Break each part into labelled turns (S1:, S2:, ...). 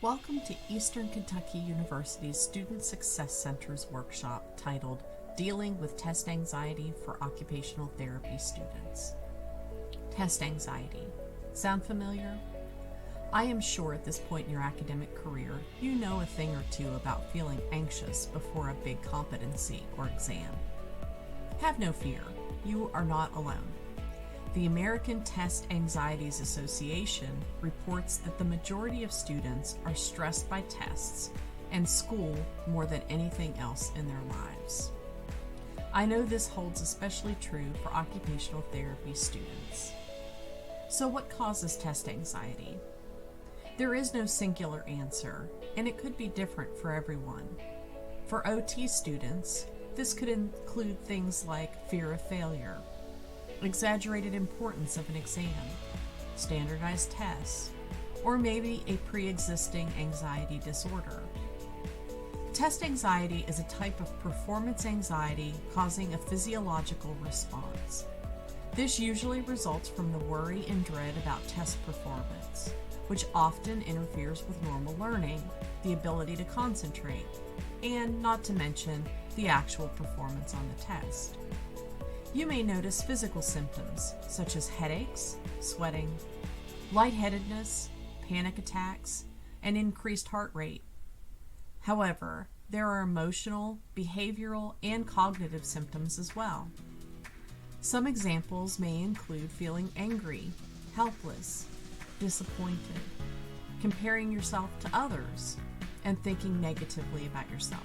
S1: Welcome to Eastern Kentucky University's Student Success Center's workshop titled Dealing with Test Anxiety for Occupational Therapy Students. Test anxiety. Sound familiar? I am sure at this point in your academic career, you know a thing or two about feeling anxious before a big competency or exam. Have no fear, you are not alone. The American Test Anxieties Association reports that the majority of students are stressed by tests and school more than anything else in their lives. I know this holds especially true for occupational therapy students. So what causes test anxiety? There is no singular answer, and it could be different for everyone. For OT students, this could include things like fear of failure, exaggerated importance of an exam, standardized tests, or maybe a pre-existing anxiety disorder. Test anxiety is a type of performance anxiety causing a physiological response. This usually results from the worry and dread about test performance, which often interferes with normal learning, the ability to concentrate, and not to mention the actual performance on the test. You may notice physical symptoms such as headaches, sweating, lightheadedness, panic attacks, and increased heart rate. However, there are emotional, behavioral, and cognitive symptoms as well. Some examples may include feeling angry, helpless, disappointed, comparing yourself to others, and thinking negatively about yourself.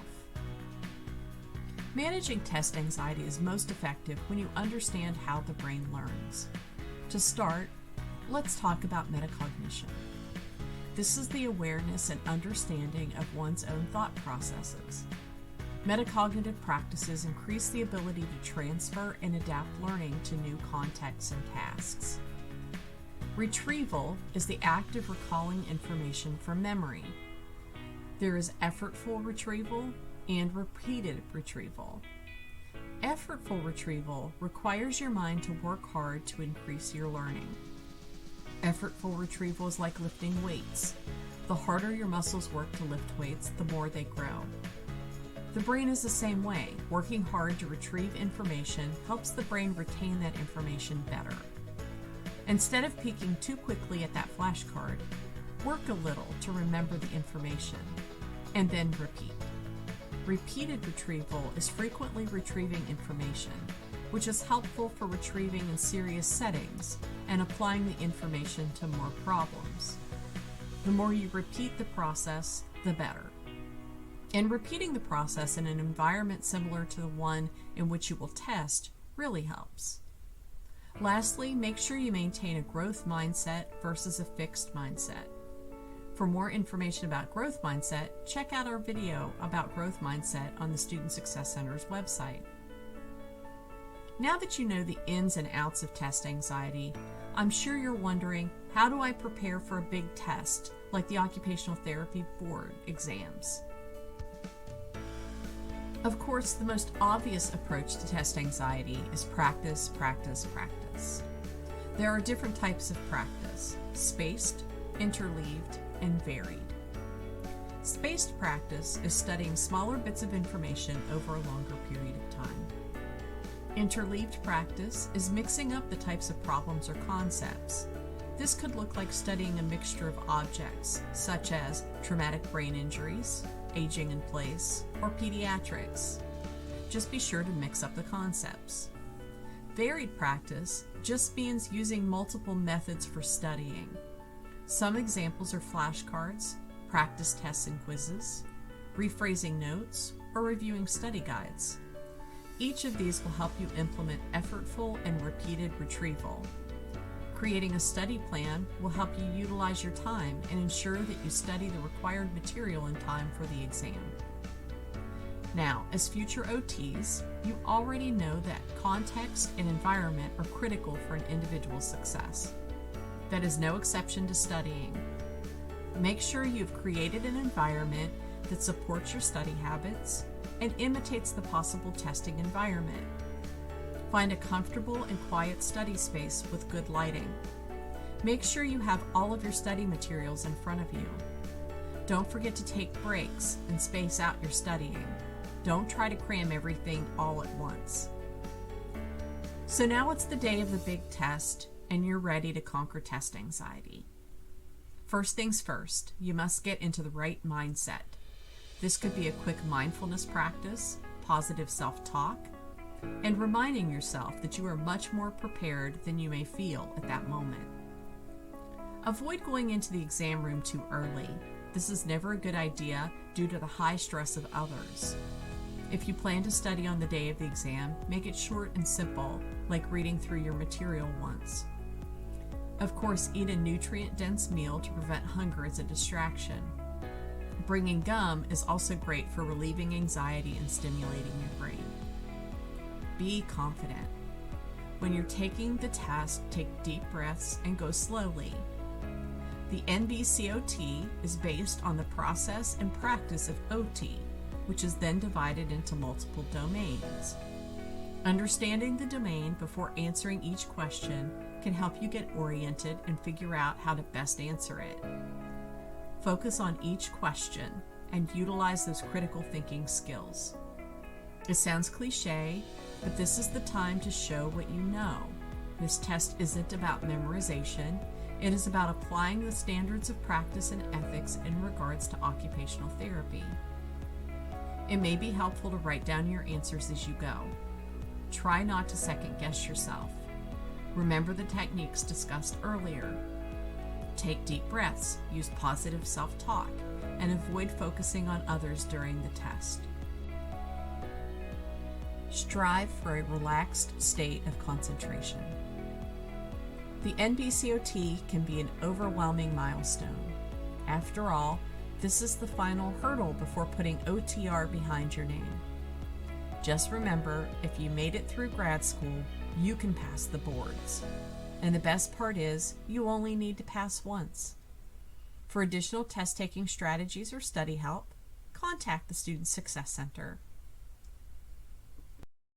S1: Managing test anxiety is most effective when you understand how the brain learns. To start, let's talk about metacognition. This is the awareness and understanding of one's own thought processes. Metacognitive practices increase the ability to transfer and adapt learning to new contexts and tasks. Retrieval is the act of recalling information from memory. There is effortful retrieval and repeated retrieval. Effortful retrieval requires your mind to work hard to increase your learning. Effortful retrieval is like lifting weights. The harder your muscles work to lift weights, the more they grow. The brain is the same way. Working hard to retrieve information helps the brain retain that information better. Instead of peeking too quickly at that flashcard, work a little to remember the information, and then repeat. Repeated retrieval is frequently retrieving information, which is helpful for retrieving in serious settings and applying the information to more problems. The more you repeat the process, the better. And repeating the process in an environment similar to the one in which you will test really helps. Lastly, make sure you maintain a growth mindset versus a fixed mindset. For more information about growth mindset, check out our video about growth mindset on the Student Success Center's website. Now that you know the ins and outs of test anxiety, I'm sure you're wondering, how do I prepare for a big test like the Occupational Therapy Board exams? Of course, the most obvious approach to test anxiety is practice, practice, practice. There are different types of practice: spaced, interleaved, and varied. Spaced practice is studying smaller bits of information over a longer period of time. Interleaved practice is mixing up the types of problems or concepts. This could look like studying a mixture of objects, such as traumatic brain injuries, aging in place, or pediatrics. Just be sure to mix up the concepts. Varied practice just means using multiple methods for studying. Some examples are flashcards, practice tests and quizzes, rephrasing notes, or reviewing study guides. Each of these will help you implement effortful and repeated retrieval. Creating a study plan will help you utilize your time and ensure that you study the required material in time for the exam. Now, as future OTs, you already know that context and environment are critical for an individual's success. That is no exception to studying. Make sure you've created an environment that supports your study habits and imitates the possible testing environment. Find a comfortable and quiet study space with good lighting. Make sure you have all of your study materials in front of you. Don't forget to take breaks and space out your studying. Don't try to cram everything all at once. So now it's the day of the big test, and you're ready to conquer test anxiety. First things first, you must get into the right mindset. This could be a quick mindfulness practice, positive self-talk, and reminding yourself that you are much more prepared than you may feel at that moment. Avoid going into the exam room too early. This is never a good idea due to the high stress of others. If you plan to study on the day of the exam, make it short and simple, like reading through your material once. Of course, eat a nutrient-dense meal to prevent hunger as a distraction. Bringing gum is also great for relieving anxiety and stimulating your brain. Be confident. When you're taking the test, take deep breaths and go slowly. The NBCOT is based on the process and practice of OT, which is then divided into multiple domains. Understanding the domain before answering each question can help you get oriented and figure out how to best answer it. Focus on each question and utilize those critical thinking skills. It sounds cliche, but this is the time to show what you know. This test isn't about memorization. It is about applying the standards of practice and ethics in regards to occupational therapy. It may be helpful to write down your answers as you go. Try not to second guess yourself. Remember the techniques discussed earlier. Take deep breaths, use positive self-talk, and avoid focusing on others during the test. Strive for a relaxed state of concentration. The NBCOT can be an overwhelming milestone. After all, this is the final hurdle before putting OTR behind your name. Just remember, if you made it through grad school, you can pass the boards. And the best part is, you only need to pass once. For additional test-taking strategies or study help, contact the Student Success Center.